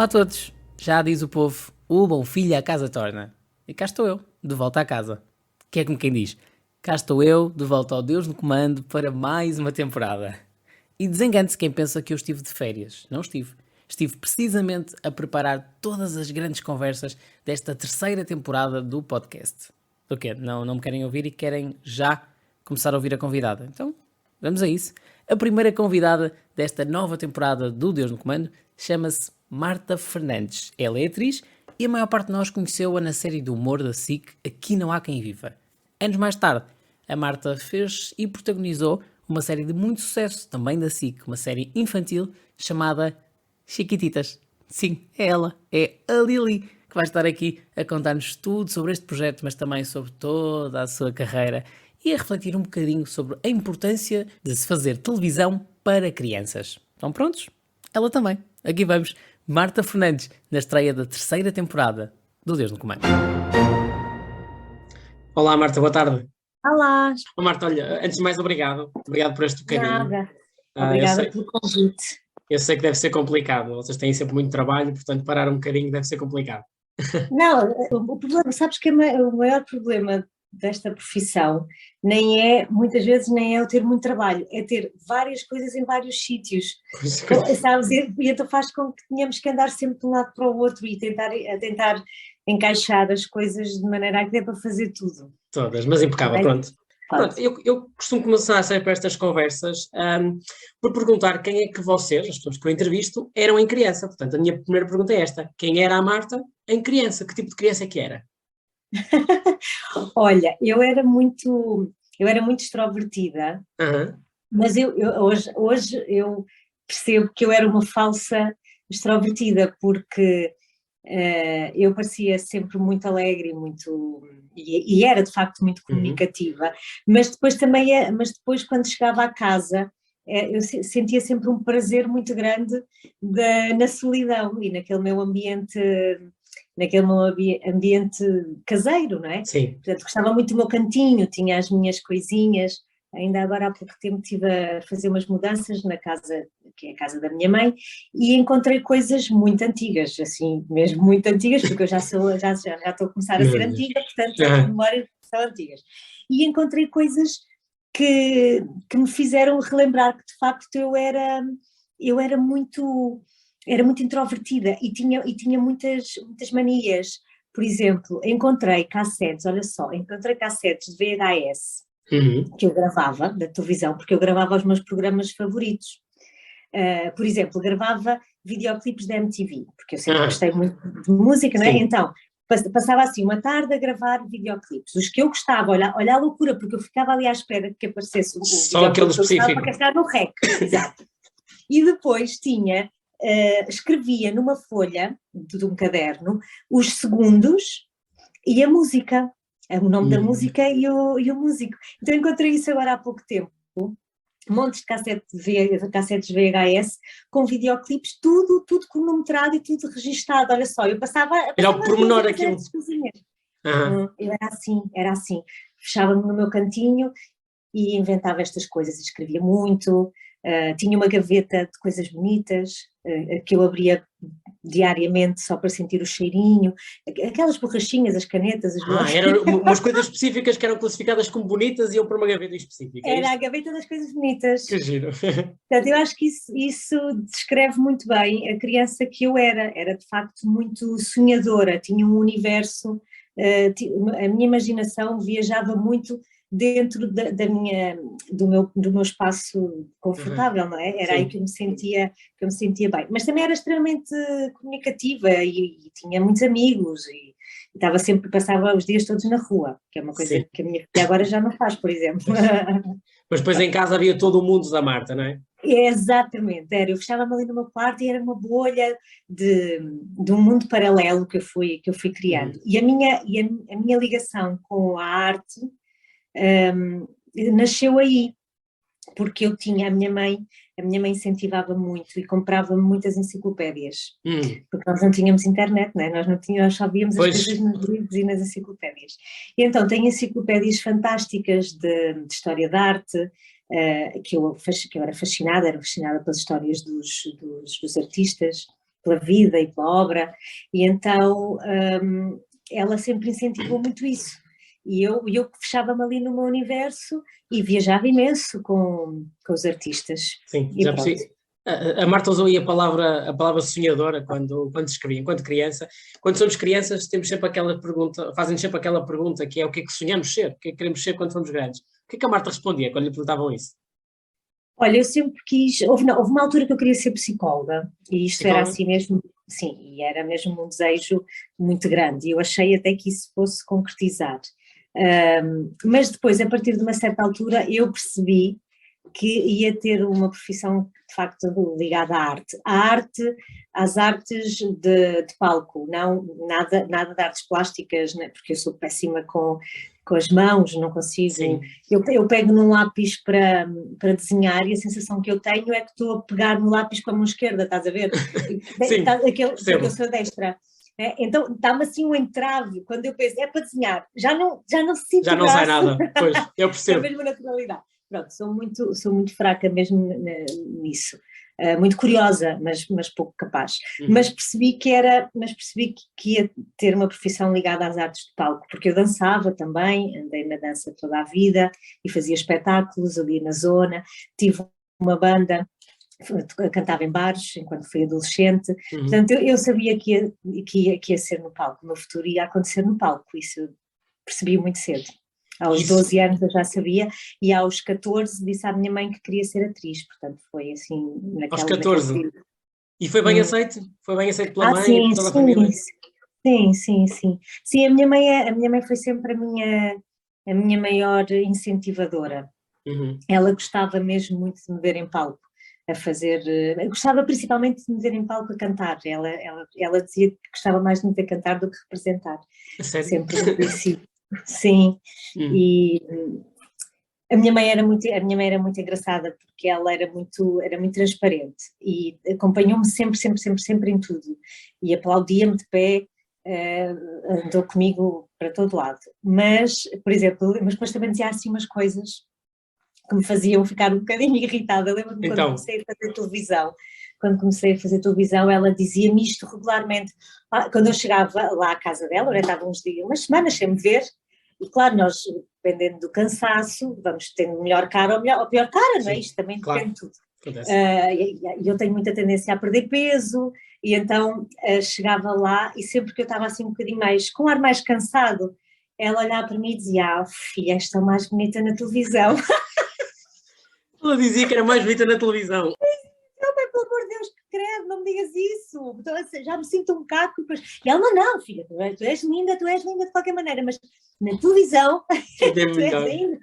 Olá a todos! Já diz o povo, o bom filho a casa torna. E cá estou eu, de volta à casa. Que é como quem diz, cá estou eu, de volta ao Deus no comando para mais uma temporada. E desengane-se quem pensa que eu estive de férias. Não estive. Estive precisamente a preparar todas as grandes conversas desta terceira temporada do podcast. O quê? Não me querem ouvir e querem já começar a ouvir a convidada? Então, vamos a isso. A primeira convidada desta nova temporada do Deus no Comando chama-se Marta Fernandes. Ela é atriz e a maior parte de nós conheceu-a na série de humor da SIC Aqui Não Há Quem Viva. Anos mais tarde, a Marta fez e protagonizou uma série de muito sucesso, também da SIC, uma série infantil chamada Chiquititas. Sim, é ela, é a Lili, que vai estar aqui a contar-nos tudo sobre este projeto, mas também sobre toda a sua carreira e a refletir um bocadinho sobre a importância de se fazer televisão para crianças. Estão prontos? Ela também. Aqui vamos, Marta Fernandes, na estreia da terceira temporada do Deus no Comando. Olá Marta, boa tarde. Olá, Marta, olha, antes de mais obrigado por este bocadinho. nada. Eu Obrigada sei, pelo convite. eu sei que deve ser complicado, vocês têm sempre muito trabalho, portanto parar um bocadinho deve ser complicado. Não, o problema, sabes que o maior problema desta profissão muitas vezes nem é o ter muito trabalho, é ter várias coisas em vários sítios, sabes? E então faz com que tenhamos que andar sempre de um lado para o outro e tentar encaixar as coisas de maneira a que dê para fazer tudo. Todas, mas impecável, Ok? pronto. Pronto, eu costumo começar sempre estas conversas por perguntar quem é que vocês, as pessoas que eu entrevisto, eram em criança. Portanto, a minha primeira pergunta é esta: quem era a Marta em criança? Que tipo de criança é que era? Olha, eu era muito extrovertida, Aham. mas hoje eu percebo que eu era uma falsa extrovertida, porque eu parecia sempre muito alegre e era de facto muito Uhum. comunicativa, mas depois também mas depois quando chegava a casa eu sentia sempre um prazer muito grande na solidão e naquele meu ambiente caseiro, não é? Sim. Portanto, gostava muito do meu cantinho, tinha as minhas coisinhas. Ainda agora há pouco tempo estive a fazer umas mudanças na casa, que é a casa da minha mãe, e encontrei coisas muito antigas, assim, mesmo muito antigas, porque eu já estou a começar a Meu ser Deus. antiga, portanto as Aham. memórias são antigas. E encontrei coisas que me fizeram relembrar que de facto eu era muito introvertida e tinha muitas manias. Por exemplo, encontrei cassetes de VHS Uhum. que eu gravava da televisão, porque eu gravava os meus programas favoritos. Por exemplo, gravava videoclipes da MTV, porque eu sempre Ah, gostei muito de música, não é? sim. Então, passava assim uma tarde a gravar videoclipes, os que eu gostava, olha a loucura, porque eu ficava ali à espera que aparecesse o Só aquele videoclipe que eu gostava para específico. carregar no REC, exato. E depois escrevia numa folha de um caderno os segundos e a música, o nome da Meu Deus. música e o músico. Então encontrei isso agora há pouco tempo, montes de cassetes VHS com videoclipes, tudo cronometrado e tudo registado. Olha só, eu passava, Era o passava os dias a pormenor fazer aquilo. estas coisinhas. Aham. Eu era assim, fechava-me no meu cantinho e inventava estas coisas, escrevia muito, tinha uma gaveta de coisas bonitas, que eu abria diariamente só para sentir o cheirinho, aquelas borrachinhas, as canetas, as bolachas. Eram umas coisas específicas que eram classificadas como bonitas e iam para uma gaveta específica, é Era a isto? gaveta das coisas bonitas. Que giro. Portanto, eu acho que isso descreve muito bem a criança que eu era de facto muito sonhadora, tinha um universo, a minha imaginação viajava muito dentro do meu espaço Aham. confortável, não é? Era aí Sim. que eu me sentia bem. Mas também era extremamente comunicativa e tinha muitos amigos e passava os dias todos na rua, que é uma Sim. coisa que a minha filha agora já não faz, por exemplo. Mas depois em casa havia todo o mundo da Marta, não é? Exatamente, eu fechava-me ali no meu quarto e era uma bolha de um mundo paralelo que eu fui criando. Uhum. E a minha ligação com a arte nasceu aí, porque eu tinha a minha mãe incentivava muito e comprava muitas enciclopédias, Uhum. porque nós não tínhamos internet, não é? Nós só víamos as coisas Pois. nos livros e nas enciclopédias. E então tem enciclopédias fantásticas de história da arte, que eu era fascinada pelas histórias dos artistas, pela vida e pela obra, e então ela sempre incentivou muito isso. E eu fechava-me ali no meu universo e viajava imenso com os artistas. Sim, E já pronto. percebi. A Marta usou aí a palavra sonhadora quando escrevia, enquanto criança. Quando somos crianças, temos sempre aquela pergunta, fazem sempre aquela pergunta que é o que é que sonhamos ser? O que é que queremos ser quando formos grandes? O que é que a Marta respondia quando lhe perguntavam isso? Olha, eu sempre quis, houve uma altura que eu queria ser psicóloga, e isto era assim mesmo, sim, e era mesmo um desejo muito grande, e eu achei até que isso fosse concretizar. Mas depois, a partir de uma certa altura, eu percebi que ia ter uma profissão de facto ligada à arte, às artes de palco, não nada de artes plásticas, né, porque eu sou péssima com as mãos, não consigo. Eu pego num lápis para desenhar e a sensação que eu tenho é que estou a pegar no lápis com a mão esquerda, estás a ver? Sim, porque eu sou destra. Então dá-me assim um entrave, quando eu penso, é para desenhar, já não sinto já não graça. sai nada, pois, eu percebo. É a mesma naturalidade. Pronto, sou muito fraca mesmo nisso, muito curiosa, mas pouco capaz. Mas percebi que ia ter uma profissão ligada às artes de palco, porque eu dançava também, andei na dança toda a vida e fazia espetáculos ali na zona, tive uma banda, cantava em bares enquanto fui adolescente, portanto eu sabia que ia ser no palco, o meu futuro ia acontecer no palco, isso eu percebi muito cedo. Aos 12 anos eu já sabia, e aos 14 disse à minha mãe que queria ser atriz, portanto foi assim aos 14? E foi bem aceito? Foi bem aceito pela mãe e por toda a família? Sim, a minha mãe foi sempre a minha maior incentivadora. Ela gostava mesmo muito de me ver em palco a fazer, gostava principalmente de me ver em palco a cantar, ela dizia que gostava mais de me ver cantar do que representar. Sério? Sempre no princípio. Sim, e a minha mãe era muito engraçada, porque ela era muito transparente e acompanhou-me sempre em tudo, e aplaudia-me de pé, andou comigo para todo lado, mas, por exemplo, depois também dizia assim umas coisas que me faziam ficar um bocadinho irritada. Lembro-me quando comecei a fazer televisão. Quando comecei a fazer televisão, ela dizia-me isto regularmente. Quando eu chegava lá à casa dela, estava umas semanas sem me ver, e claro, nós, dependendo do cansaço, vamos tendo melhor cara ou pior cara, não é? Isto também depende de tudo. E eu tenho muita tendência a perder peso, e então chegava lá, e sempre que eu estava assim um bocadinho mais, com um ar mais cansado, ela olhava para mim e dizia: filha, esta é mais bonita na televisão. Ela dizia que era mais bonita na televisão. Pelo amor de Deus, que credo, não me digas isso, então, já me sinto um caco. E ela: não, filha, tu és linda de qualquer maneira, mas na televisão tu és linda.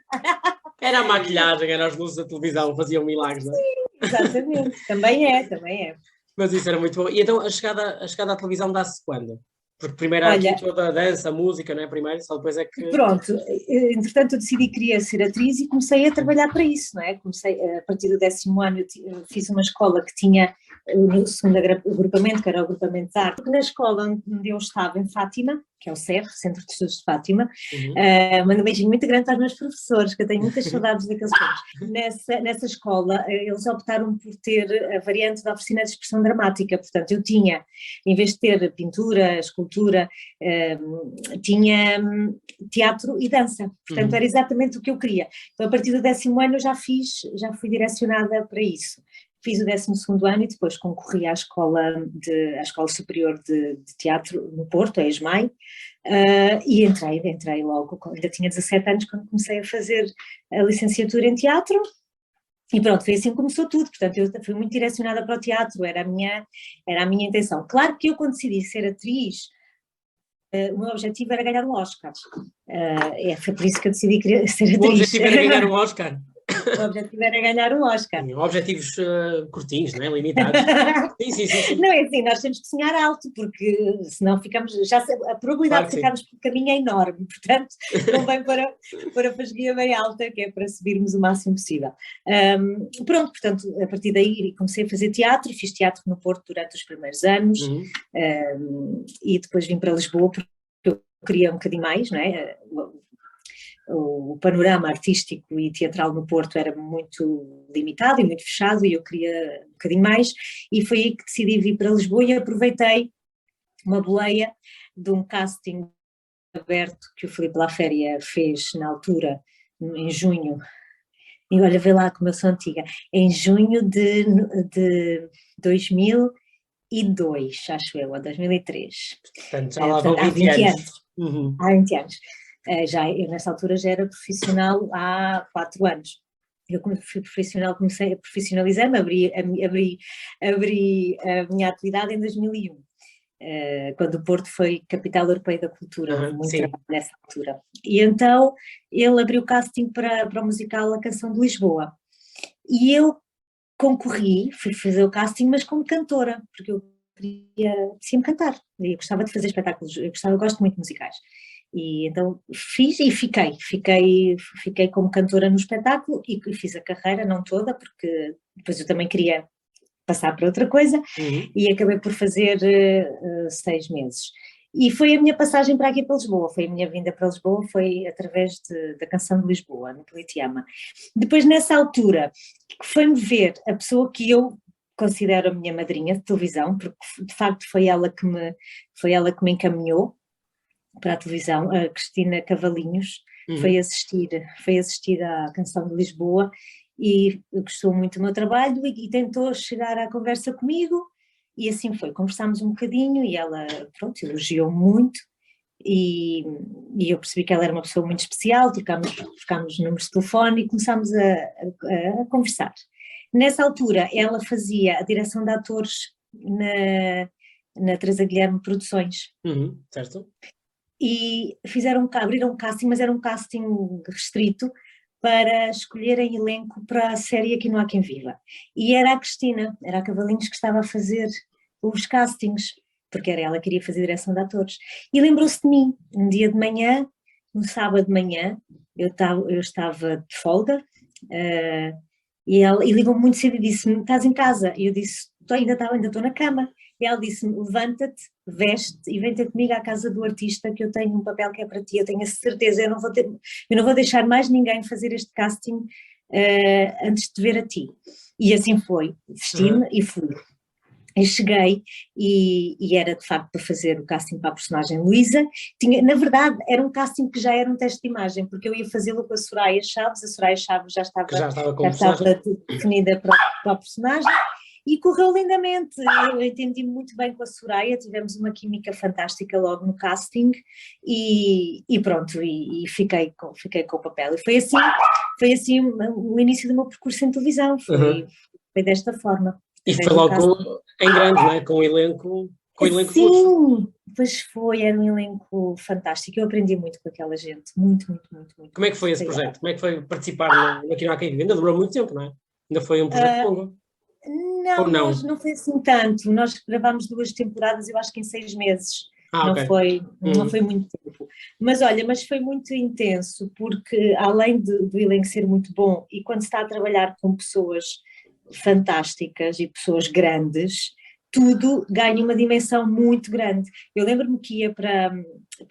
Era a maquilhagem, eram as luzes da televisão, faziam milagres, não é? Sim, exatamente, também é. Mas isso era muito bom. E então a chegada à televisão dá-se quando? Porque primeiro há aqui toda a dança, a música, não é? Primeiro, só depois é que... Pronto, entretanto eu decidi que queria ser atriz e comecei a trabalhar para isso, não é? Comecei, a partir do 10º ano, eu fiz uma escola que tinha o segundo agrupamento, que era o agrupamento de arte, porque na escola onde eu estava, em Fátima, que é o CEF, Centro de Estudos de Fátima, mando um beijinho muito grande para os meus professores, que eu tenho muitas saudades daqueles tempos. Nessa escola, eles optaram por ter a variante da oficina de expressão dramática, portanto eu tinha, em vez de ter pintura, escultura, tinha teatro e dança, portanto era exatamente o que eu queria. Então a partir do 10º ano eu já fui direcionada para isso. Fiz o 12º ano e depois concorri à Escola Superior de Teatro no Porto, a ESMAI, e entrei logo, ainda tinha 17 anos quando comecei a fazer a licenciatura em teatro, e pronto, foi assim que começou tudo. Portanto eu fui muito direcionada para o teatro, era a minha intenção. Claro que eu, quando decidi ser atriz, o meu objetivo era ganhar um Oscar, foi por isso que eu decidi ser atriz. O objetivo era ganhar um Oscar? O objetivo era ganhar um Oscar. Sim, objetivos curtinhos, não é? Limitados. Sim. Não é assim, nós temos que sonhar alto, porque senão ficamos, a probabilidade de ficarmos pelo caminho é enorme, portanto convém pôr a fasquia bem alta, que é para subirmos o máximo possível. Pronto, portanto, a partir daí comecei a fazer teatro, fiz teatro no Porto durante os primeiros anos, e depois vim para Lisboa porque eu queria um bocadinho mais, não é? o panorama artístico e teatral no Porto era muito limitado e muito fechado e eu queria um bocadinho mais, e foi aí que decidi vir para Lisboa e aproveitei uma boleia de um casting aberto que o Filipe Laféria fez na altura, em junho, e olha, vê lá como eu sou antiga, em junho de 2002, acho eu, ou 2003. Portanto, já lá vão Há 20 20 anos. anos. Há 20 anos. Eu nessa altura já era profissional há 4 anos. Eu como fui profissional, comecei a profissionalizar-me, abri a minha atividade em 2001. Quando o Porto foi capital europeia da cultura, houve muito trabalho nessa altura. E então ele abriu o casting para o musical A Canção de Lisboa. E eu concorri, fui fazer o casting, mas como cantora, porque eu queria-me cantar, eu gostava de fazer espetáculos, eu gosto muito de musicais. E então fiz e fiquei como cantora no espetáculo e fiz a carreira, não toda, porque depois eu também queria passar para outra coisa, e acabei por fazer 6 meses. E foi a minha passagem para aqui para Lisboa, foi a minha vinda para Lisboa, foi através da Canção de Lisboa, no Politeama. Depois, nessa altura, foi-me ver a pessoa que eu considero a minha madrinha de televisão, porque de facto foi ela que me encaminhou para a televisão, a Cristina Cavalinhos, foi assistir à Canção de Lisboa e gostou muito do meu trabalho e tentou chegar à conversa comigo, e assim foi, conversámos um bocadinho e ela, pronto, elogiou muito e eu percebi que ela era uma pessoa muito especial, trocámos números de telefone e começámos a conversar. Nessa altura ela fazia a direção de atores na Teresa Guilherme Produções. Certo. E abriram um casting, mas era um casting restrito para escolherem elenco para a série Aqui Não Há Quem Viva. E era a Cristina, era a Cavalinhos que estava a fazer os castings, porque era ela que queria fazer direção de atores. E lembrou-se de mim, um dia de manhã, um sábado de manhã, eu estava de folga, e ligou-me muito cedo e disse-me, estás em casa? E eu disse, ainda estou na cama. E ela disse-me, levanta-te, veste e vem ter comigo à casa do artista, que eu tenho um papel que é para ti, eu tenho a certeza, eu não vou deixar mais ninguém fazer este casting antes de te ver a ti. E assim foi, vesti-me e fui. Eu cheguei e era de facto para fazer o casting para a personagem Luísa. Na verdade, era um casting que já era um teste de imagem, porque eu ia fazê-lo com a Soraya Chaves já estava definida para a personagem. E correu lindamente, eu entendi muito bem com a Soraya, tivemos uma química fantástica logo no casting e pronto, e fiquei com o papel. E foi assim o início do meu percurso em televisão, foi desta forma. E foi logo em grande, não é? Com o elenco Sim, pois foi, era um elenco fantástico, eu aprendi muito com aquela gente, muito. Como é que foi esse projeto? Como é que foi participar no Aqui Não Há Quem Vive? Ainda demorou muito tempo, não é? Ainda foi um projeto longo. Não, não foi assim tanto. Nós gravámos 2 temporadas, eu acho que em 6 meses. Não foi muito tempo. Mas olha, foi muito intenso, porque além do elenco ser muito bom, e quando se está a trabalhar com pessoas fantásticas e pessoas grandes, tudo ganha uma dimensão muito grande. Eu lembro-me que ia para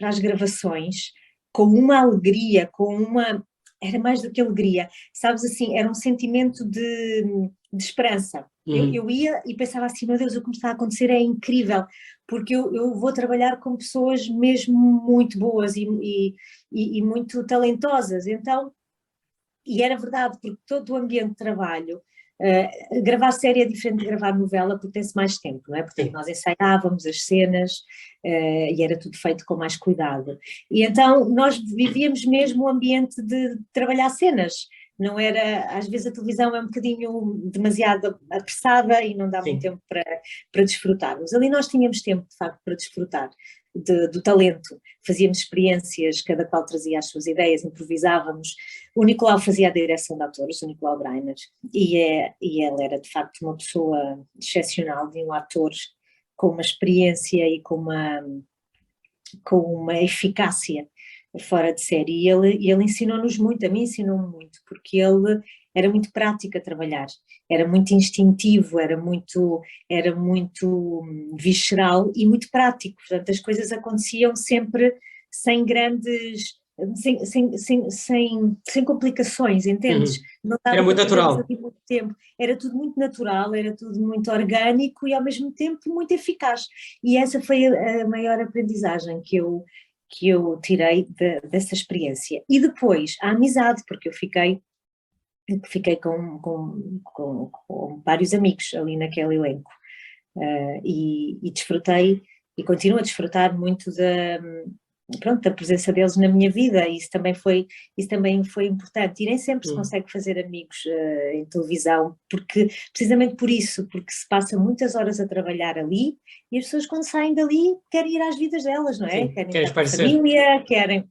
as gravações com uma alegria, era mais do que alegria, sabes, assim, era um sentimento de esperança. Eu ia e pensava assim, meu Deus, o que me está a acontecer é incrível, porque eu vou trabalhar com pessoas mesmo muito boas e muito talentosas, então, e era verdade, porque todo o ambiente de trabalho, gravar série é diferente de gravar novela porque tem-se mais tempo, não é? Portanto, nós ensaiávamos as cenas e era tudo feito com mais cuidado. E então nós vivíamos mesmo o ambiente de trabalhar cenas. Não era, às vezes a televisão é um bocadinho demasiado apressada e não dá muito tempo para desfrutar. Mas ali nós tínhamos tempo, de facto, para desfrutar do talento. Fazíamos experiências, cada qual trazia as suas ideias, improvisávamos. O Nicolau fazia a direção de atores, o Nicolau Breiner, e ele era, de facto, uma pessoa excepcional, de um ator com uma experiência e com uma eficácia fora de série, e ele ensinou-nos muito, a mim ensinou-me muito, porque ele era muito prático a trabalhar, era muito instintivo, era muito visceral e muito prático, portanto as coisas aconteciam sempre sem grandes sem complicações, entendes? Não Era dava muito para perdermos natural. ali muito tempo. Era tudo muito natural, era tudo muito orgânico e ao mesmo tempo muito eficaz. E essa foi a maior aprendizagem que eu tirei dessa experiência. E depois, a amizade, porque eu fiquei com vários amigos ali naquele elenco. E desfrutei e continuo a desfrutar muito da presença deles na minha vida. Isso também foi importante, e nem sempre se consegue fazer amigos em televisão, precisamente por isso, porque se passa muitas horas a trabalhar ali e as pessoas quando saem dali querem ir às vidas delas, não é? Sim, Querem querem estar com a espairecer. família,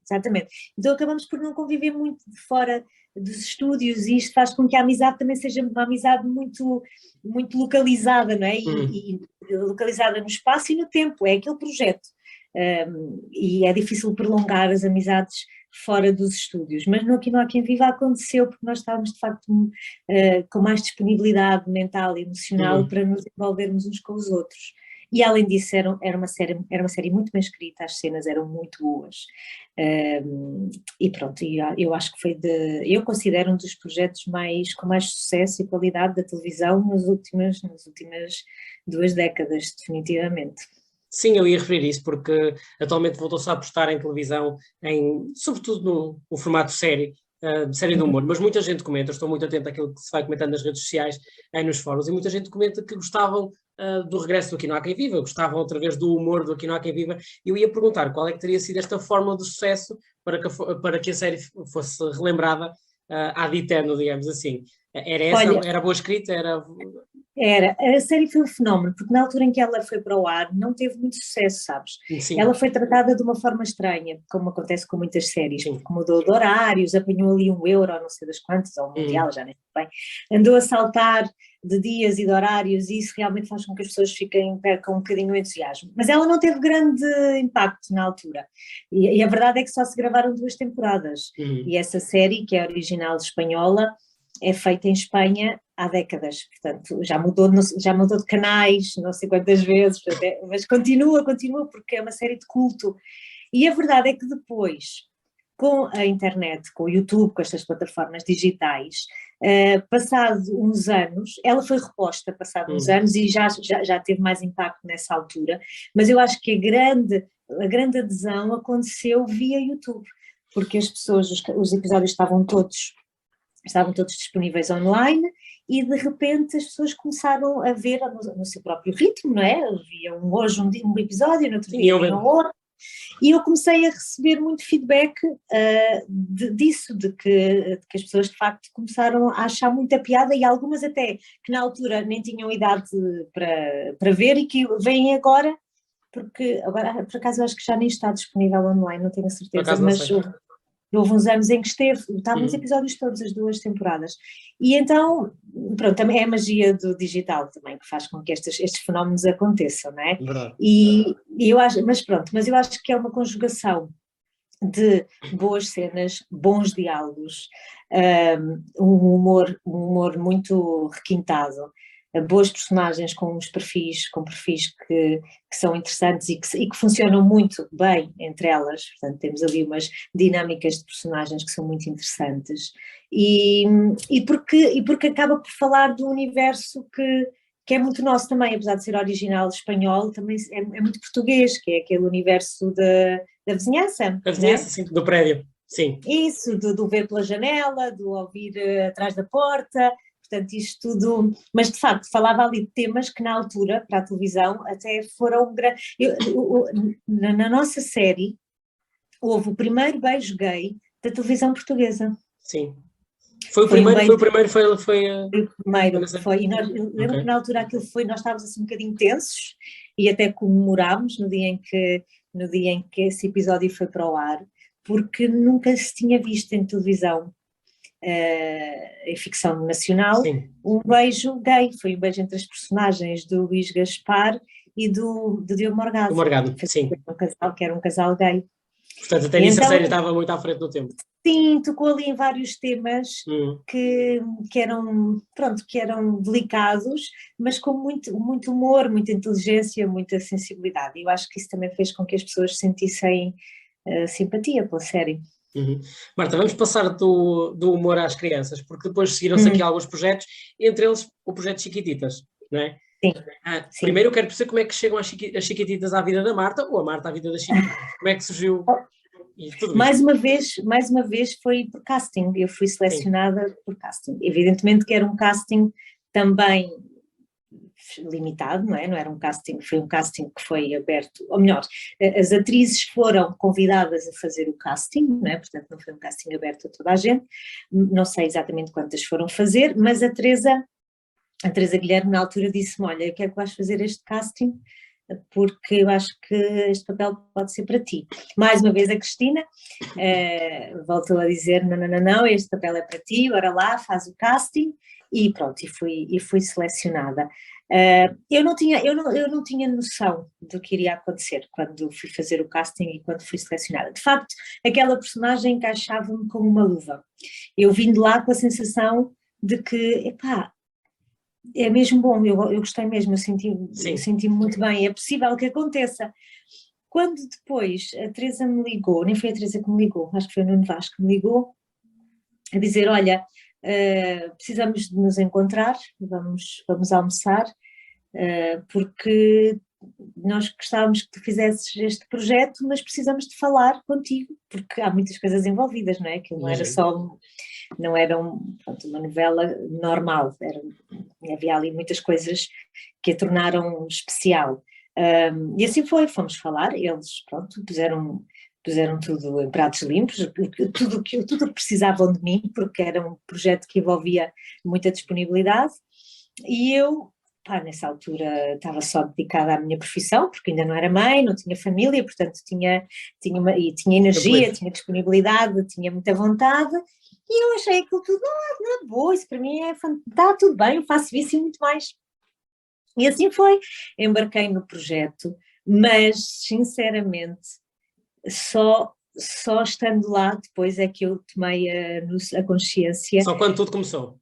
exatamente. Então acabamos por não conviver muito de fora dos estúdios, e isto faz com que a amizade também seja uma amizade muito, muito localizada, não é? E localizada no espaço e no tempo, é aquele projeto. E é difícil prolongar as amizades fora dos estúdios, mas no Aqui Não Há Quem Viva aconteceu, porque nós estávamos de facto com mais disponibilidade mental e emocional para nos envolvermos uns com os outros. E além disso era uma série muito bem escrita, as cenas eram muito boas. E pronto, eu acho que eu considero um dos projetos com mais sucesso e qualidade da televisão nas últimas 2 décadas, definitivamente. Sim, eu ia referir isso porque atualmente voltou-se a apostar em televisão, sobretudo no formato série, de série de humor, mas muita gente comenta, estou muito atento àquilo que se vai comentando nas redes sociais, nos fóruns, e muita gente comenta que gostavam do regresso do Aqui Não Há Quem Viva, gostavam outra vez do humor do Aqui Não Há Quem Viva, e eu ia perguntar qual é que teria sido esta fórmula de sucesso para que a série fosse relembrada ad eterno, digamos assim. Era essa, Olha, era boa escrita, a série foi um fenómeno, porque na altura em que ela foi para o ar não teve muito sucesso, sabes? Sim, Ela foi tratada de uma forma estranha, como acontece com muitas séries, sim. porque mudou de horários, apanhou ali um euro, não sei das quantas, ou um mundial, já nem sei bem, andou a saltar de dias e de horários, e isso realmente faz com que as pessoas percam um bocadinho o entusiasmo. Mas ela não teve grande impacto na altura, e a verdade é que só se gravaram 2 temporadas, e essa série, que é original espanhola, é feita em Espanha há décadas, portanto já mudou de canais, não sei quantas vezes, mas continua porque é uma série de culto. E a verdade é que depois, com a internet, com o YouTube, com estas plataformas digitais, passado uns anos, ela foi reposta passado uns anos e já teve mais impacto nessa altura, mas eu acho que a grande adesão aconteceu via YouTube, porque as pessoas, os episódios estavam todos disponíveis online e de repente as pessoas começaram a ver no seu próprio ritmo, não é? Viam hoje um episódio, no outro dia viam outro, e eu comecei a receber muito feedback disso, de que as pessoas de facto começaram a achar muita piada, e algumas até que na altura nem tinham idade para ver e que vêm agora, porque agora por acaso eu acho que já nem está disponível online, não tenho a certeza, mas houve uns anos em que estavam os episódios todos, as 2 temporadas. E então, pronto, também é a magia do digital também, que faz com que estes fenómenos aconteçam, não é? Verdade. E eu acho, mas eu acho que é uma conjugação de boas cenas, bons diálogos, um humor muito requintado, boas personagens com perfis que são interessantes e que funcionam muito bem entre elas, portanto temos ali umas dinâmicas de personagens que são muito interessantes, e porque acaba por falar de um universo que é muito nosso também, apesar de ser original espanhol, também é muito português, que é aquele universo da vizinhança. A vizinhança, sim, do prédio, sim. Isso, do ver pela janela, do ouvir atrás da porta, portanto isto tudo, mas de facto falava ali de temas que na altura, para a televisão, até foram grandes. Na nossa série, houve o primeiro beijo gay da televisão portuguesa. Sim. Foi o primeiro, foi o primeiro. Foi o primeiro, e eu lembro que na altura aquilo nós estávamos assim um bocadinho tensos e até comemorámos no dia em que esse episódio foi para o ar, porque nunca se tinha visto em televisão, em ficção nacional, um beijo gay. Foi um beijo entre as personagens do Luís Gaspar e do Diogo Morgado. Sim. Que era um casal gay. Portanto, até nisso a série estava muito à frente do tempo. Sim, tocou ali em vários temas que eram delicados, mas com muito, muito humor, muita inteligência, muita sensibilidade. E eu acho que isso também fez com que as pessoas sentissem simpatia pela série. Uhum. Marta, vamos passar do humor às crianças, porque depois seguiram-se aqui alguns projetos, entre eles o projeto Chiquititas, não é? Sim, sim. Primeiro eu quero perceber como é que chegam as Chiquititas à vida da Marta, ou a Marta à vida das Chiquititas. Como é que surgiu e tudo isto? Mais uma vez foi por casting, eu fui Sim. selecionada por casting. Evidentemente que era um casting também limitado, não é? Não era um casting, foi um casting que foi aberto, ou melhor, as atrizes foram convidadas a fazer o casting, não é? Portanto não foi um casting aberto a toda a gente, não sei exatamente quantas foram fazer, mas a Teresa Guilherme na altura disse-me, olha, eu quero que vais fazer este casting, porque eu acho que este papel pode ser para ti. Mais uma vez a Cristina voltou a dizer, não, este papel é para ti, bora lá, faz o casting, e pronto, e fui selecionada. Eu não tinha noção do que iria acontecer quando fui fazer o casting e quando fui selecionada. De facto, aquela personagem encaixava-me como uma luva. Eu vim de lá com a sensação de que, epá, é mesmo bom, eu gostei mesmo, eu senti-me muito bem, é possível que aconteça. Quando depois a Teresa me ligou, nem foi a Teresa que me ligou, acho que foi o Nuno Vaz que me ligou, a dizer, olha, precisamos de nos encontrar, vamos almoçar, porque nós gostávamos que tu fizesses este projeto, mas precisamos de falar contigo, porque há muitas coisas envolvidas, não é? Aquilo não era só, não era uma novela normal, havia ali muitas coisas que a tornaram especial. E assim fomos falar, eles, pronto, puseram tudo em pratos limpos, tudo o que precisavam de mim, porque era um projeto que envolvia muita disponibilidade, e eu, nessa altura estava só dedicada à minha profissão, porque ainda não era mãe, não tinha família, portanto tinha energia, tinha disponibilidade, tinha muita vontade, e eu achei aquilo tudo, boa, isso para mim está tudo bem, eu faço isso e muito mais. E assim foi, embarquei no projeto, mas sinceramente só estando lá depois é que eu tomei a consciência. Só quando tudo começou?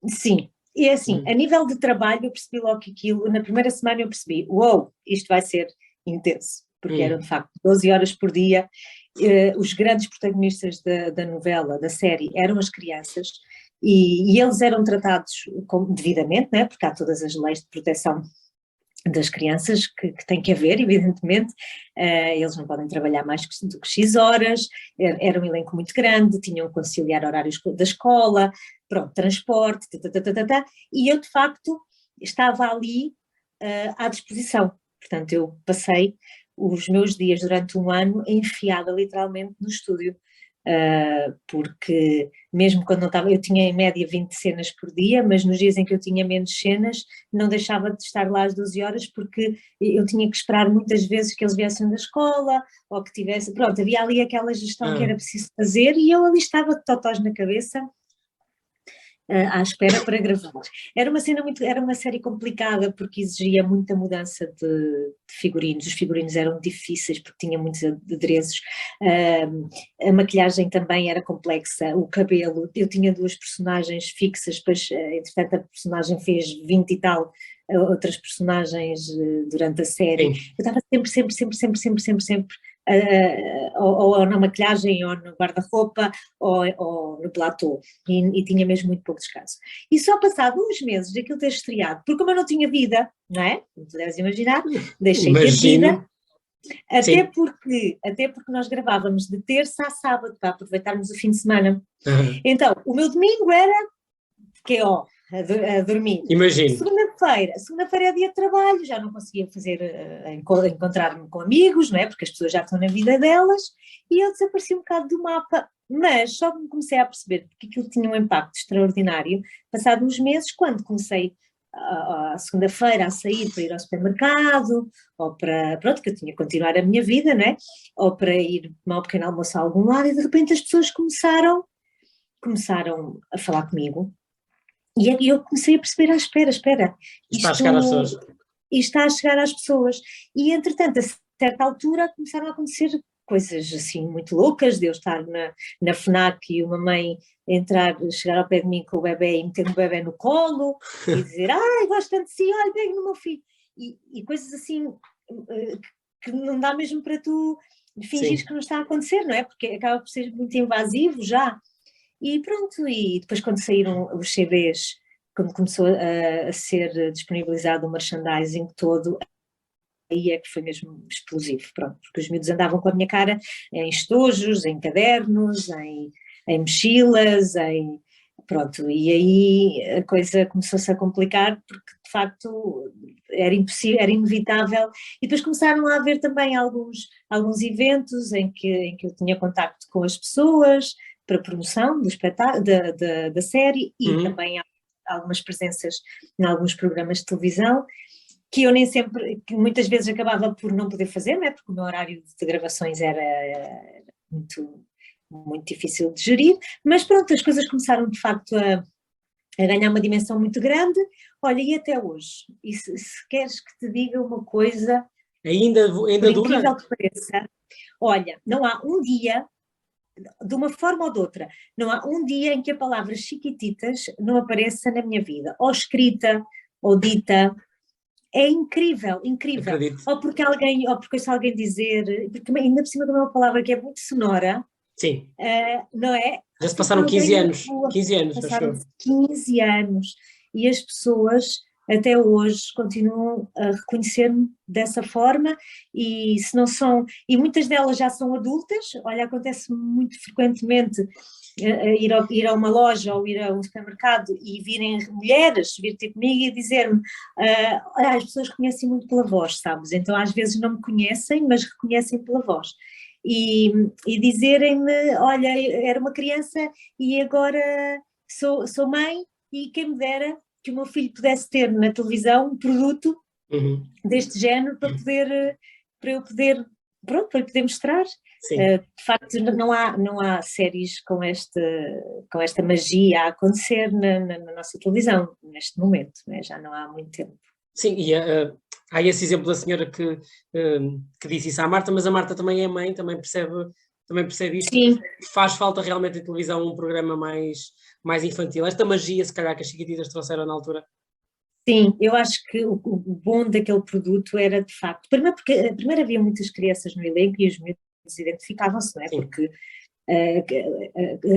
Sim, e assim, a nível de trabalho eu percebi logo que aquilo, na primeira semana eu percebi, isto vai ser intenso, porque eram de facto 12 horas por dia, os grandes protagonistas da novela, da série, eram as crianças, e eles eram tratados devidamente, né, porque há todas as leis de proteção das crianças que tem que haver, evidentemente, eles não podem trabalhar mais do que X horas, era um elenco muito grande, tinham que conciliar horários da escola, pronto, transporte, e eu de facto estava ali à disposição, portanto eu passei os meus dias durante um ano enfiada literalmente no estúdio, porque mesmo quando não estava, eu tinha em média 20 cenas por dia, mas nos dias em que eu tinha menos cenas, não deixava de estar lá às 12 horas, porque eu tinha que esperar muitas vezes que eles viessem da escola, ou que tivesse, pronto, havia ali aquela gestão que era preciso fazer, e eu ali estava de totós na cabeça, à espera para gravar. Era uma série complicada porque exigia muita mudança de figurinos, os figurinos eram difíceis porque tinha muitos adereços, a maquilhagem também era complexa, o cabelo, eu tinha 2 personagens fixas, depois entretanto a personagem fez 20 e tal outras personagens durante a série. Sim. Eu estava sempre ou na maquilhagem, ou no guarda-roupa, ou no platô, e tinha mesmo muito pouco descanso. E só passado uns meses daquilo ter estreado, porque como eu não tinha vida, não é? Como tu deves imaginar, deixei de ter vida, até porque nós gravávamos de terça a sábado, para aproveitarmos o fim de semana. Então, o meu domingo era a dormir. Imagino. Segunda-feira é dia de trabalho, já não conseguia encontrar-me com amigos, não é? Porque as pessoas já estão na vida delas, e eu desapareci um bocado do mapa, mas só me comecei a perceber que aquilo tinha um impacto extraordinário, passado uns meses, quando comecei à segunda-feira a sair para ir ao supermercado, ou pronto, que eu tinha que continuar a minha vida, não é? Ou para ir tomar um pequeno almoço a algum lado, e de repente as pessoas começaram a falar comigo. E eu comecei a perceber, espera. Está a chegar às pessoas. E está a chegar às pessoas. E entretanto, a certa altura começaram a acontecer coisas assim muito loucas, de eu estar na FNAC e uma mãe chegar ao pé de mim com o bebê e meter o bebê no colo e dizer, gosto tanto de si, olha, pego no meu filho. E coisas assim que não dá mesmo para tu fingir que não está a acontecer, não é? Porque acaba por ser muito invasivo já. E pronto, e depois quando saíram os CDs, quando começou a ser disponibilizado o merchandising todo, aí é que foi mesmo explosivo, pronto, porque os miúdos andavam com a minha cara em estojos, em cadernos, em mochilas, pronto, e aí a coisa começou-se a complicar porque de facto era impossível, era inevitável, e depois começaram a haver também alguns eventos em que eu tinha contacto com as pessoas para promoção do espetáculo, da série, e também algumas presenças em alguns programas de televisão, que eu nem sempre, que muitas vezes acabava por não poder fazer, não é? Porque o meu horário de gravações era muito, muito difícil de gerir, mas pronto, as coisas começaram de facto a ganhar uma dimensão muito grande, olha, e até hoje, e se queres que te diga uma coisa, ainda por incrível dura? que pareça, olha, não há um dia, de uma forma ou de outra, não há um dia em que a palavra Chiquititas não apareça na minha vida, ou escrita, ou dita. É incrível, incrível. Acredito. Ou porque ouço alguém dizer, porque ainda por cima de uma palavra que é muito sonora, Sim. não é? Já se passaram 15 anos. 15 anos, passaram 15 anos e as pessoas até hoje continuam a reconhecer-me dessa forma, e se não são, e muitas delas já são adultas, olha, acontece muito frequentemente ir a uma loja ou ir a um supermercado e virem mulheres vir ter comigo e dizer-me, as pessoas reconhecem muito pela voz, sabes? Então às vezes não me conhecem, mas reconhecem pela voz. E dizerem-me, olha, era uma criança e agora sou mãe, e quem me dera que o meu filho pudesse ter na televisão um produto deste género para eu poder, pronto, para eu poder mostrar. De facto não há séries com esta magia a acontecer na nossa televisão neste momento, né? Já não há muito tempo. Sim, e há esse exemplo da senhora que disse isso à Marta, mas a Marta também é mãe, também percebe isto. Sim. Faz falta realmente em televisão um programa mais infantil. Esta magia, se calhar, que as Chiquititas trouxeram na altura. Sim, eu acho que o bom daquele produto era, de facto, primeiro havia muitas crianças no elenco e os miúdos identificavam-se, não é? Sim. Porque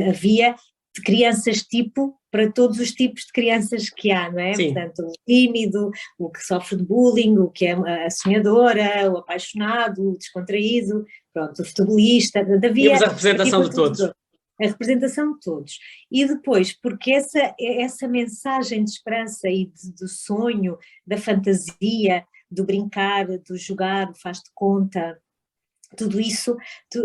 havia crianças tipo para todos os tipos de crianças que há, não é? Sim. Portanto, o tímido, o que sofre de bullying, o que é a sonhadora, o apaixonado, o descontraído, pronto, o futebolista, havia tínhamos a representação de todos. A representação de todos. E depois, porque essa mensagem de esperança e do sonho, da fantasia, do brincar, do jogar, faz de conta, tudo isso,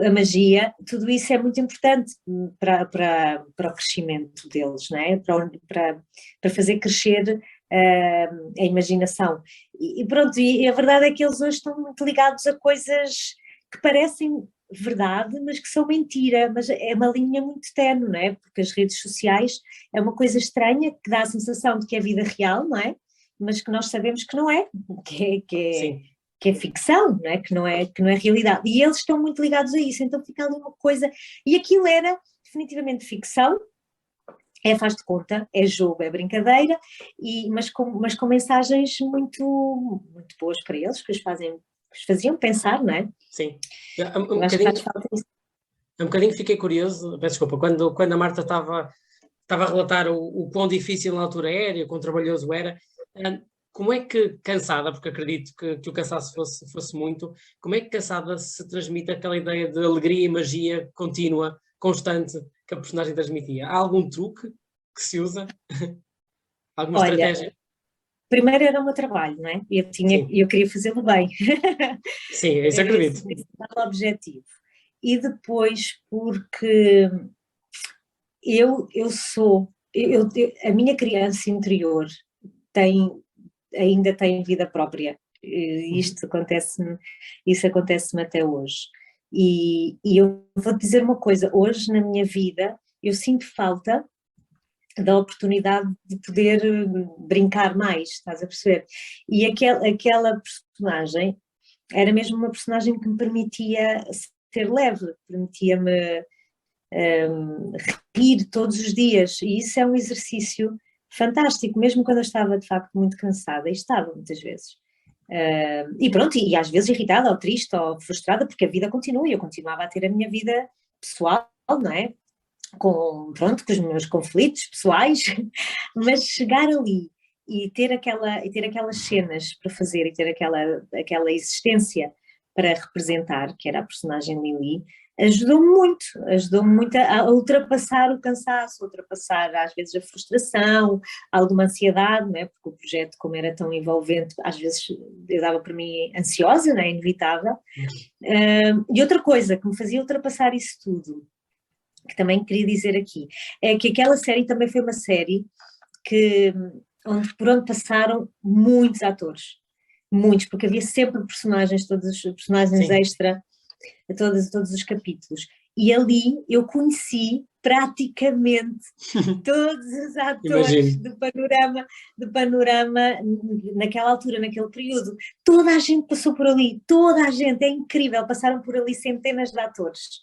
a magia, tudo isso é muito importante para o crescimento deles, não é? Para fazer crescer a imaginação. E pronto, e a verdade é que eles hoje estão muito ligados a coisas que parecem verdade, mas que são mentira, mas é uma linha muito ténue, não é? Porque as redes sociais é uma coisa estranha que dá a sensação de que é vida real, não é? Mas que nós sabemos que não é, que é ficção, não é? Que não é realidade. E eles estão muito ligados a isso, então fica ali uma coisa, e aquilo era definitivamente ficção, faz de conta, é jogo, é brincadeira, mas com mensagens muito, muito boas para eles, que os faziam pensar, não é? Sim. Um bocadinho fiquei curioso, peço desculpa, quando a Marta estava a relatar o quão difícil na altura era, o quão trabalhoso era, como é que, cansada, porque acredito que o cansaço fosse muito, como é que cansada se transmite aquela ideia de alegria e magia contínua, constante, que a personagem transmitia? Há algum truque que se usa? Alguma estratégia? Primeiro era o meu trabalho, não é? Eu queria fazê-lo bem. Sim, isso acredito. Esse era o objetivo. E depois porque a minha criança interior ainda tem vida própria. Isso acontece-me até hoje. E eu vou dizer uma coisa, hoje na minha vida eu sinto falta da oportunidade de poder brincar mais, estás a perceber? E aquela personagem era mesmo uma personagem que me permitia ser leve, permitia-me rir todos os dias, e isso é um exercício fantástico, mesmo quando eu estava de facto muito cansada, e estava muitas vezes. E pronto, e às vezes irritada, ou triste, ou frustrada, porque a vida continua, e eu continuava a ter a minha vida pessoal, não é? Pronto, com os meus conflitos pessoais, mas chegar ali e ter aquelas cenas para fazer, e ter aquela existência para representar, que era a personagem Lili, ajudou-me muito a ultrapassar o cansaço, ultrapassar às vezes a frustração, alguma ansiedade, não é? Porque o projeto, como era tão envolvente, às vezes eu dava por mim ansiosa, não é? Inevitável. E outra coisa que me fazia ultrapassar isso tudo, que também queria dizer aqui, é que aquela série também foi uma série por onde passaram muitos atores, muitos, porque havia sempre personagens, todos os personagens extra, a todos os capítulos, e ali eu conheci praticamente todos os atores do panorama naquela altura, naquele período. Toda a gente passou por ali, toda a gente, é incrível, passaram por ali centenas de atores.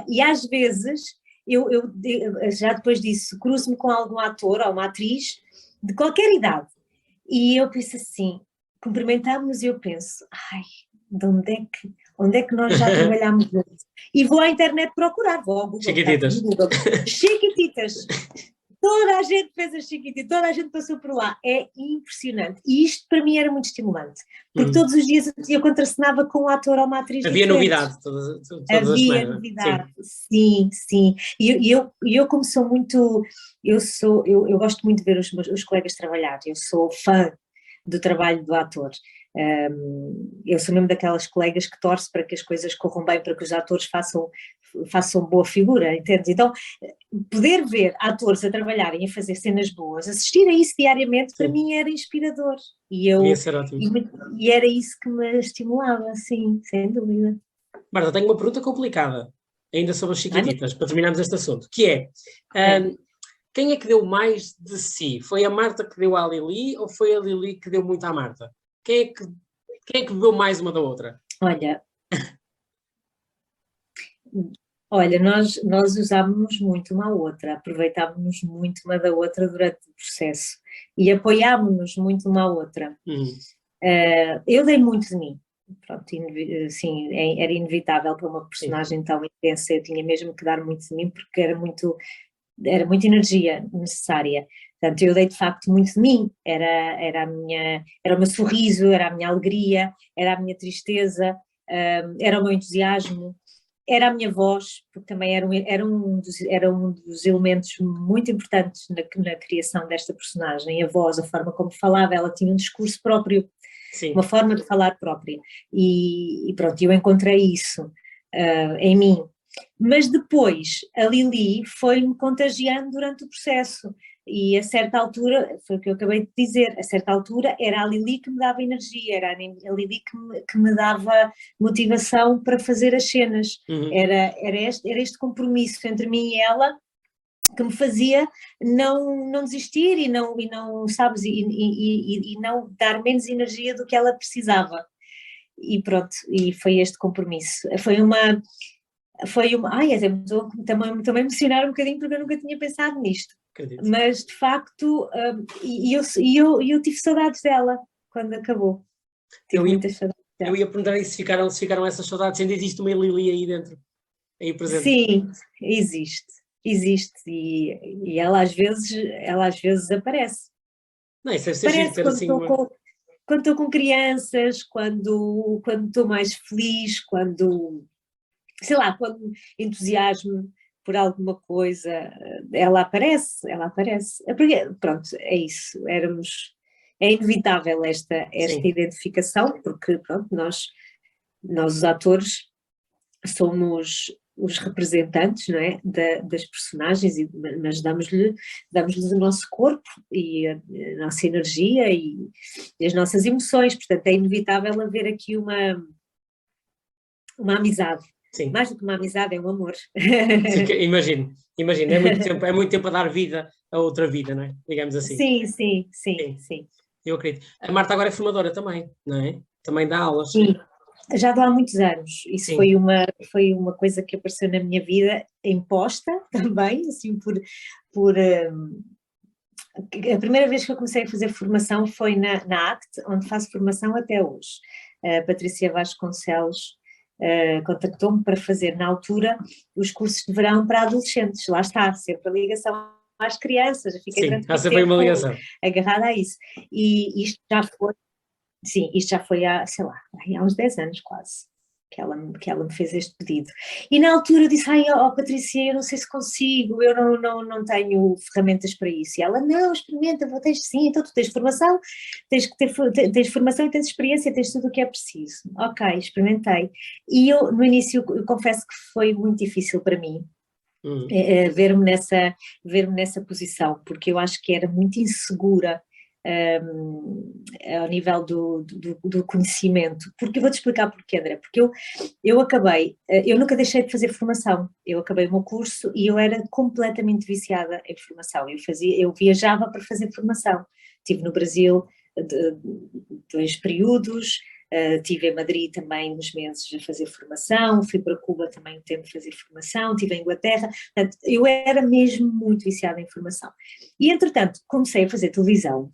E às vezes, eu já depois disso, cruzo-me com algum ator ou uma atriz de qualquer idade, e eu penso assim, cumprimentámos-nos e eu penso, ai, de onde é que nós já trabalhámos juntos? E vou à internet procurar, vou ao Google. Chiquititas. Chiquititas. Toda a gente fez a Chiquititas, toda a gente passou por lá. É impressionante. E isto para mim era muito estimulante, porque todos os dias eu contracenava com um ator ou uma atriz Havia diferente. Novidade todas as semanas. Novidade, sim. E eu como sou muito, eu gosto muito de ver os colegas trabalhar, eu sou fã do trabalho do ator. Eu sou mesmo daquelas colegas que torce para que as coisas corram bem, para que os atores façam boa figura, entende? Então, poder ver atores a trabalharem, a fazer cenas boas, assistir a isso diariamente, para mim era inspirador. E era isso que me estimulava, sim, sem dúvida. Marta, tenho uma pergunta complicada, ainda sobre as Chiquititas, para terminarmos este assunto, que é, quem é que deu mais de si? Foi a Marta que deu à Lili ou foi a Lili que deu muito à Marta? Quem é que bebeu mais uma da outra? Olha, nós usávamos muito uma à outra, aproveitávamos muito uma da outra durante o processo e apoiávamos muito uma à outra. Eu dei muito de mim, pronto, sim, era inevitável para uma personagem tão intensa, eu tinha mesmo que dar muito de mim porque era muita energia necessária. Portanto, eu dei de facto muito de mim, era o meu sorriso, era a minha alegria, era a minha tristeza, era o meu entusiasmo, era a minha voz, porque também era um dos elementos muito importantes na criação desta personagem, a voz, a forma como falava, ela tinha um discurso próprio, uma forma de falar própria, e pronto, eu encontrei isso em mim. Mas depois a Lili foi-me contagiando durante o processo e a certa altura, foi o que eu acabei de dizer, a certa altura era a Lili que me dava energia, era a Lili que me dava motivação para fazer as cenas, era este compromisso entre mim e ela que me fazia não desistir e não sabes, e não dar menos energia do que ela precisava. E pronto, e foi este compromisso. Também me emocionar um bocadinho porque eu nunca tinha pensado nisto. Acredito. Mas de facto, eu tive saudades dela quando acabou. Tive muitas saudades dela. Eu ia perguntar aí se ficaram essas saudades, ainda existe uma Lili aí dentro, aí presente. Sim, existe e ela às vezes aparece. Não, isso deve ser giro, ter assim quando estou com crianças, quando estou mais feliz, quando entusiasmo por alguma coisa, ela aparece. Porque, pronto, é isso, é inevitável esta identificação, porque pronto, nós os atores somos os representantes, não é, das personagens, mas damos-lhes o nosso corpo e a nossa energia e as nossas emoções, portanto é inevitável haver aqui uma amizade. Sim. Mais do que uma amizade, é um amor. Imagino, é muito tempo a dar vida a outra vida, não é? Digamos assim. Sim. Eu acredito. A Marta agora é formadora também, não é? Também dá aulas. Sim, já dou há muitos anos. Isso foi uma coisa que apareceu na minha vida, imposta também, assim, a primeira vez que eu comecei a fazer formação foi na ACT, onde faço formação até hoje. A Patrícia Vasconcelos contactou-me para fazer, na altura, os cursos de verão para adolescentes. Lá está, sempre a ligação às crianças. Eu fiquei durante muito sempre uma tempo ligação. agarrada a isso. E isto já foi, sim, isto já foi há, sei lá, há uns 10 anos quase, que ela me fez este pedido. E na altura eu disse, Patrícia, eu não sei se consigo, eu não tenho ferramentas para isso. E ela, não, experimenta, tens sim, então tu tens formação, tens formação e tens experiência, tens tudo o que é preciso. Ok, experimentei. E eu, no início, eu confesso que foi muito difícil para mim, ver-me nessa posição, porque eu acho que era muito insegura ao nível do conhecimento. Porque eu vou-te explicar porquê, André, porque eu nunca deixei de fazer formação, eu acabei o meu curso e eu era completamente viciada em formação, eu viajava para fazer formação, estive no Brasil 2 períodos, estive em Madrid também uns meses a fazer formação, fui para Cuba também um tempo a fazer formação, estive em Inglaterra, portanto, eu era mesmo muito viciada em formação. E entretanto comecei a fazer televisão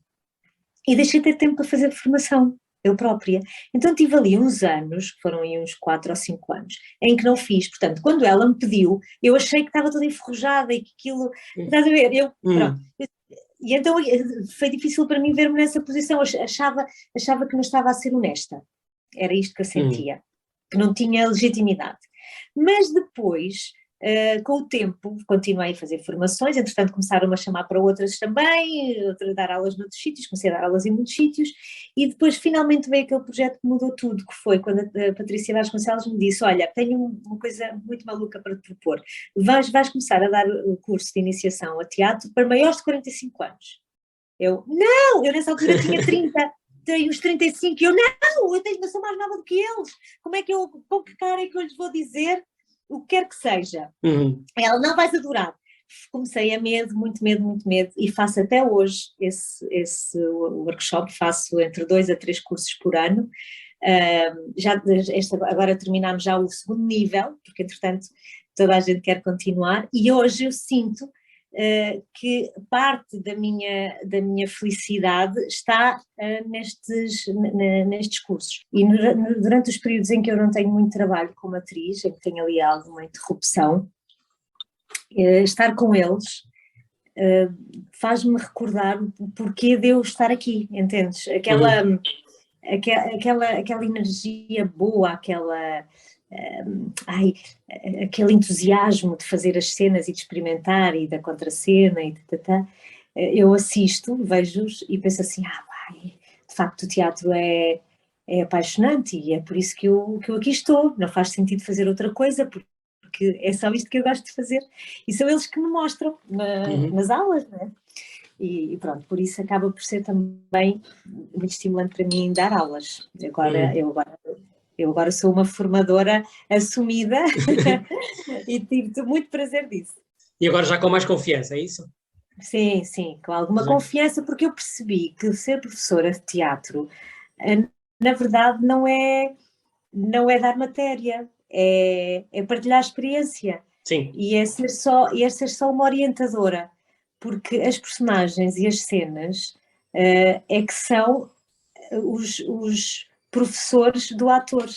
e deixei de ter tempo para fazer formação, eu própria. Então tive ali uns anos, que foram aí uns 4 ou 5 anos, em que não fiz. Portanto, quando ela me pediu, eu achei que estava toda enferrujada e que aquilo, estás a ver, pronto. E então foi difícil para mim ver-me nessa posição, achava que não estava a ser honesta, era isto que eu sentia, que não tinha legitimidade. Mas depois, com o tempo, continuei a fazer formações, entretanto começaram-me a chamar para outras também, a dar aulas noutros sítios, comecei a dar aulas em muitos sítios, e depois finalmente veio aquele projeto que mudou tudo, que foi quando a Patrícia Vasconcelos me disse, olha, tenho uma coisa muito maluca para te propor, vais começar a dar o curso de iniciação a teatro para maiores de 45 anos. Eu nessa altura tinha 30, tenho os 35, eu sou mais nova do que eles, com que cara é que eu lhes vou dizer o que quer que seja? Ela, não vais adorar. Comecei a muito medo, e faço até hoje esse workshop, faço entre 2 a 3 cursos por ano. Agora terminamos já o 2º nível, porque entretanto toda a gente quer continuar, e hoje eu sinto que parte da minha felicidade está nestes cursos. E durante os períodos em que eu não tenho muito trabalho como atriz, em que tenho ali alguma interrupção, estar com eles faz-me recordar o porquê de eu estar aqui, entendes? Aquela energia boa, aquele entusiasmo de fazer as cenas e de experimentar e da contracena e eu assisto, vejo-os e penso assim, de facto o teatro é apaixonante e é por isso que eu aqui estou, não faz sentido fazer outra coisa, porque é só isto que eu gosto de fazer, e são eles que me mostram nas aulas, não é? E pronto, por isso acaba por ser também muito estimulante para mim dar aulas. Eu agora sou uma formadora assumida e tive muito prazer disso. E agora já com mais confiança, é isso? Sim, com alguma confiança, porque eu percebi que ser professora de teatro, na verdade, não é dar matéria, é partilhar a experiência. Sim. E é ser só uma orientadora, porque as personagens e as cenas é que são os professores do ator.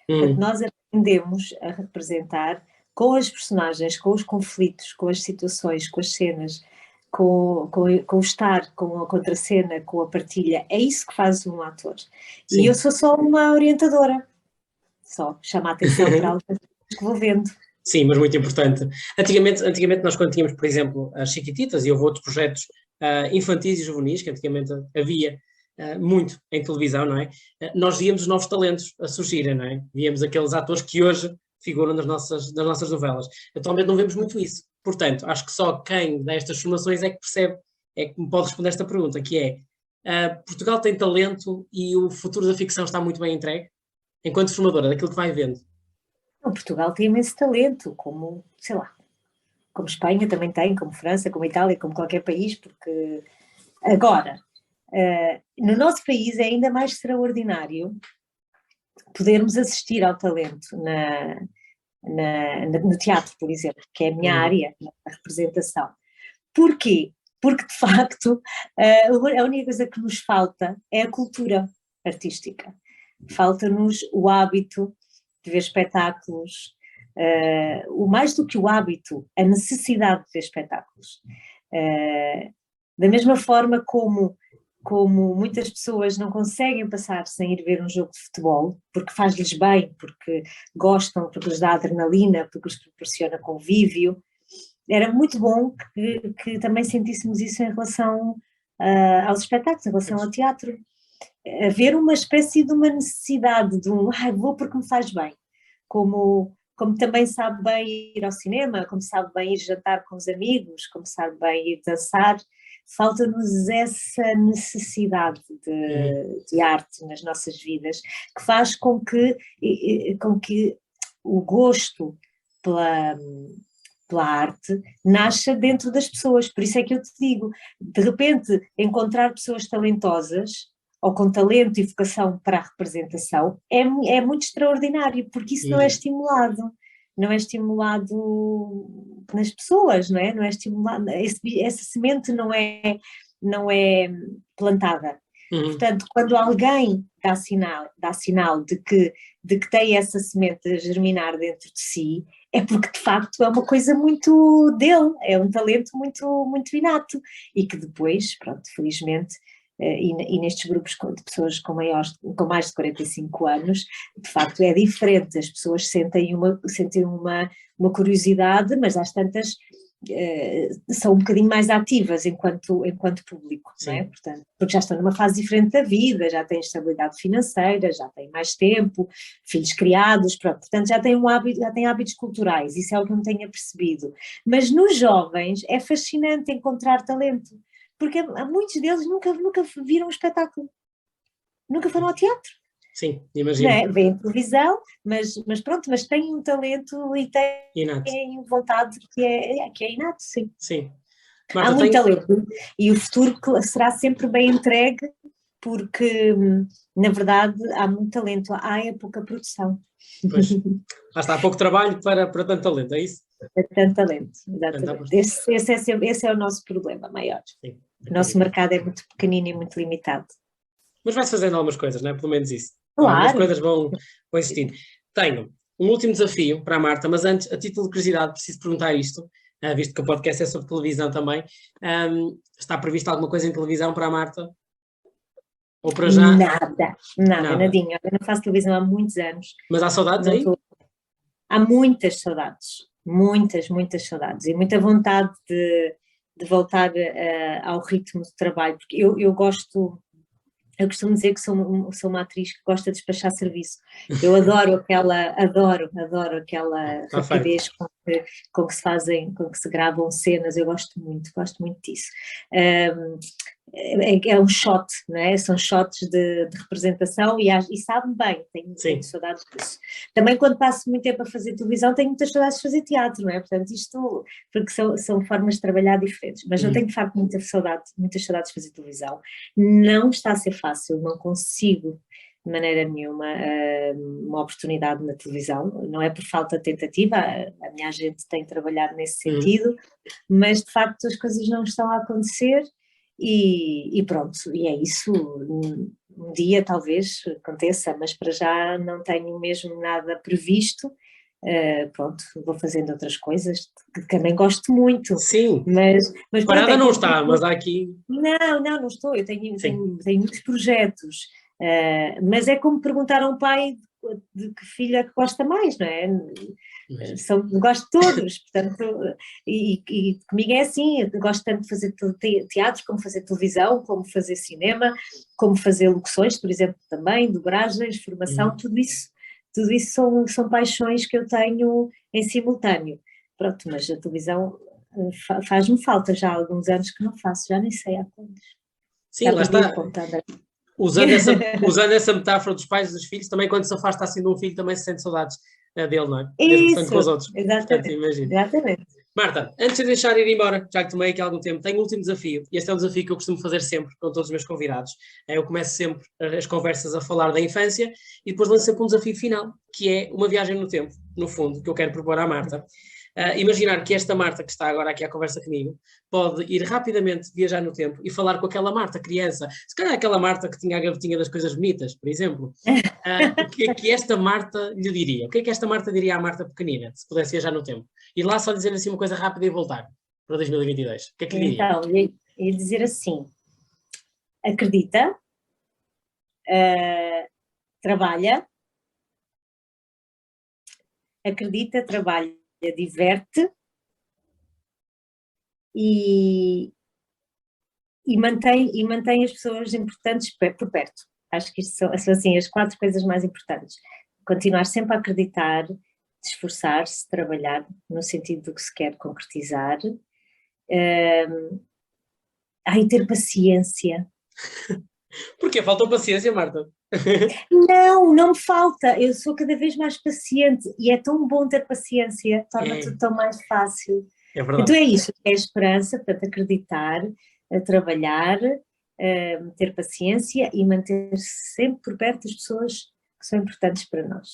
Portanto, nós aprendemos a representar com as personagens, com os conflitos, com as situações, com as cenas, com o estar, com a contracena, com a partilha. É isso que faz um ator. Sim. E eu sou só uma orientadora. Só chama a atenção para algo que vou vendo. Sim, mas muito importante. Antigamente nós quando tínhamos, por exemplo, as Chiquititas, e houve outros projetos infantis e juvenis, que antigamente havia muito em televisão, não é? Nós víamos os novos talentos a surgirem, não é? Víamos aqueles atores que hoje figuram nas nossas novelas. Atualmente não vemos muito isso. Portanto, acho que só quem dá estas formações é que percebe, é que me pode responder esta pergunta, que é, Portugal tem talento e o futuro da ficção está muito bem entregue? Enquanto formadora, daquilo que vai vendo. Portugal tem imenso talento, como, sei lá, como Espanha também tem, como França, como Itália, como qualquer país, porque agora, no nosso país é ainda mais extraordinário podermos assistir ao talento no teatro, por exemplo, que é a minha área, na representação. Porquê? porque de facto a única coisa que nos falta é a cultura artística. Falta-nos o hábito de ver espetáculos, o mais do que o hábito, a necessidade de ver espetáculos. Da mesma forma como muitas pessoas não conseguem passar sem ir ver um jogo de futebol, porque faz-lhes bem, porque gostam, porque lhes dá adrenalina, porque lhes proporciona convívio, era muito bom que também sentíssemos isso em relação aos espetáculos, em relação ao teatro. Haver uma espécie de uma necessidade de vou porque me faz bem, como também sabe bem ir ao cinema, como sabe bem ir jantar com os amigos, como sabe bem ir dançar. Falta-nos essa necessidade de arte nas nossas vidas, que faz com que o gosto pela arte nasça dentro das pessoas. Por isso é que eu te digo, de repente encontrar pessoas talentosas ou com talento e vocação para a representação é muito extraordinário, porque isso não é estimulado nas pessoas, não é? Não é estimulado, essa semente não é plantada. Portanto, quando alguém dá sinal de que tem essa semente a germinar dentro de si, é porque de facto é uma coisa muito dele, é um talento muito, muito inato, e que depois, pronto, felizmente, e nestes grupos de pessoas com mais de 45 anos, de facto é diferente, as pessoas sentem uma curiosidade, mas às tantas são um bocadinho mais ativas enquanto público, não é? Portanto, porque já estão numa fase diferente da vida, já têm estabilidade financeira, já têm mais tempo, filhos criados, pronto, portanto já têm hábitos culturais, isso é o que eu não tenho percebido. Mas nos jovens é fascinante encontrar talento, porque muitos deles nunca viram um espetáculo, nunca foram ao teatro. Sim, imagino. Não é? Vêem televisão, mas pronto, mas têm um talento e têm vontade que é inato, sim. Sim. Marta, há muito talento e o futuro será sempre bem entregue, porque na verdade há muito talento, há pouca produção. Pois, lá está, há pouco trabalho para tanto talento, é isso? É tanto talento, exatamente. Esse é o nosso problema maior. Sim. O nosso mercado é muito pequenino e muito limitado. Mas vai-se fazendo algumas coisas, não é? Pelo menos isso. Claro. Algumas coisas vão existindo. Tenho um último desafio para a Marta, mas antes, a título de curiosidade, preciso perguntar isto, visto que o podcast é sobre televisão também. Está prevista alguma coisa em televisão para a Marta? Ou para já? Nada, nadinha. Eu não faço televisão há muitos anos. Mas há saudades aí? Há muitas saudades, muitas saudades e muita vontade de voltar ao ritmo de trabalho, porque eu costumo dizer que sou uma atriz que gosta de despachar serviço. Eu adoro aquela rapidez com que se gravam cenas, eu gosto muito disso. É um shot, não é? São shots de representação e sabe-me bem, tenho saudades disso. Também quando passo muito tempo a fazer televisão tenho muitas saudades de fazer teatro, não é? Portanto porque são formas de trabalhar diferentes, mas eu tenho de facto muitas saudades de fazer televisão. Não está a ser fácil, não consigo de maneira nenhuma uma oportunidade na televisão, não é por falta de tentativa, a minha agente tem trabalhado nesse sentido, mas de facto as coisas não estão a acontecer. E pronto, e é isso, um dia talvez aconteça, mas para já não tenho mesmo nada previsto, pronto, vou fazendo outras coisas que também gosto muito. Sim, mas parada não está, mas há aqui... Não estou, eu tenho muitos projetos, mas é como perguntar a um pai de que filho é que gosta mais, não é? Gosto de todos, portanto, e comigo é assim, eu gosto tanto de fazer teatro, como fazer televisão, como fazer cinema, como fazer locuções, por exemplo, também, dobragens, formação, tudo isso são paixões que eu tenho em simultâneo. Pronto, mas a televisão faz-me falta, já há alguns anos que não faço, já nem sei há quantos. Sim, lá está. Usando essa metáfora dos pais e dos filhos, também quando se afasta assim de um filho também se sente saudades dele, não é? Isso, com os outros. Exatamente. Portanto, exatamente. Marta, antes de deixar ir embora, já que tomei aqui algum tempo, tenho um último desafio, e este é um desafio que eu costumo fazer sempre com todos os meus convidados. Eu começo sempre as conversas a falar da infância e depois lanço sempre um desafio final, que é uma viagem no tempo, no fundo, que eu quero propor à Marta. Imaginar que esta Marta que está agora aqui à conversa comigo pode ir rapidamente viajar no tempo e falar com aquela Marta, criança, se calhar aquela Marta que tinha a gavetinha das coisas bonitas, por exemplo. O que é que esta Marta lhe diria? O que é que esta Marta diria à Marta pequenina, se pudesse viajar no tempo? Ir lá só dizer assim uma coisa rápida e voltar para 2022. O que é que lhe diria? Então, ia dizer assim, acredita, trabalha, diverte e mantém as pessoas importantes por perto. Acho que isto são assim as 4 coisas mais importantes. Continuar sempre a acreditar, esforçar-se, trabalhar no sentido do que se quer concretizar. E ter paciência. Porquê? Faltou paciência, Marta? Não me falta. Eu sou cada vez mais paciente e é tão bom ter paciência, torna tudo tão mais fácil. É verdade. Então é isso, é a esperança, portanto, acreditar, trabalhar, ter paciência e manter-se sempre por perto das pessoas que são importantes para nós.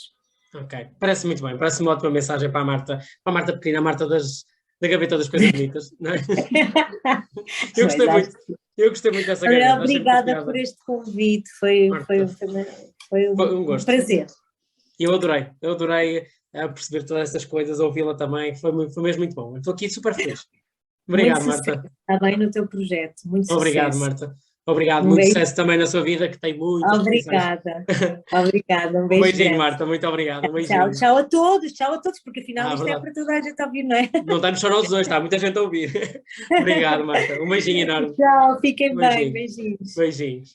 Ok, parece muito bem, parece uma ótima mensagem para a Marta pequena, a Marta da gaveta das coisas bonitas, não é? Eu gostei muito dessa gaveta. Obrigada por este convite, foi um gosto. Prazer. Eu adorei perceber todas essas coisas, ouvi-la também, foi mesmo muito bom. Estou aqui super feliz. Obrigado, Marta. Está bem no teu projeto, muito obrigado, sucesso. Marta. Obrigado, muito sucesso também na sua vida, que tem muito. Obrigada, um beijo. Beijinho, Marta, muito obrigado. Um tchau a todos, porque afinal isto é para toda a gente ouvir, não é? Não estamos só nós dois, está muita gente a ouvir. Obrigado, Marta. Um beijinho enorme. Tchau, fiquem bem, beijinhos.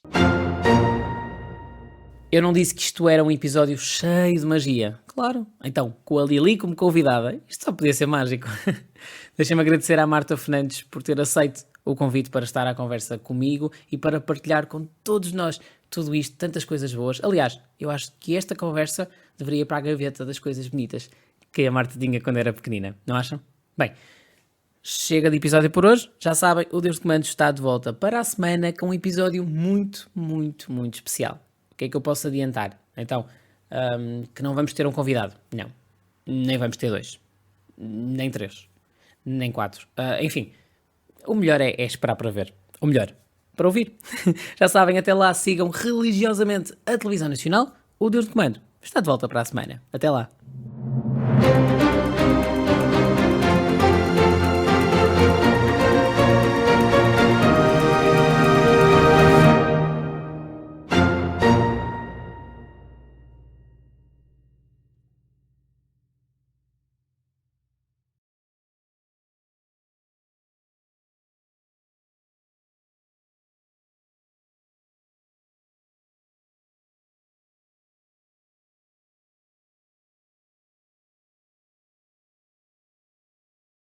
Eu não disse que isto era um episódio cheio de magia. Claro, então, com a Lili como convidada, isto só podia ser mágico. Deixa-me agradecer à Marta Fernandes por ter aceito o convite para estar à conversa comigo e para partilhar com todos nós tudo isto, tantas coisas boas. Aliás, eu acho que esta conversa deveria ir para a gaveta das coisas bonitas que a Marta tinha quando era pequenina, não acham? Bem, chega de episódio por hoje. Já sabem, o Deus de Comandos está de volta para a semana com um episódio muito, muito, muito especial. O que é que eu posso adiantar? Então, que não vamos ter um convidado. Não. Nem vamos ter 2. Nem 3. Nem 4. Enfim, o melhor é esperar para ver. O melhor, para ouvir. Já sabem, até lá sigam religiosamente a Televisão Nacional. O Deus de Comando está de volta para a semana. Até lá.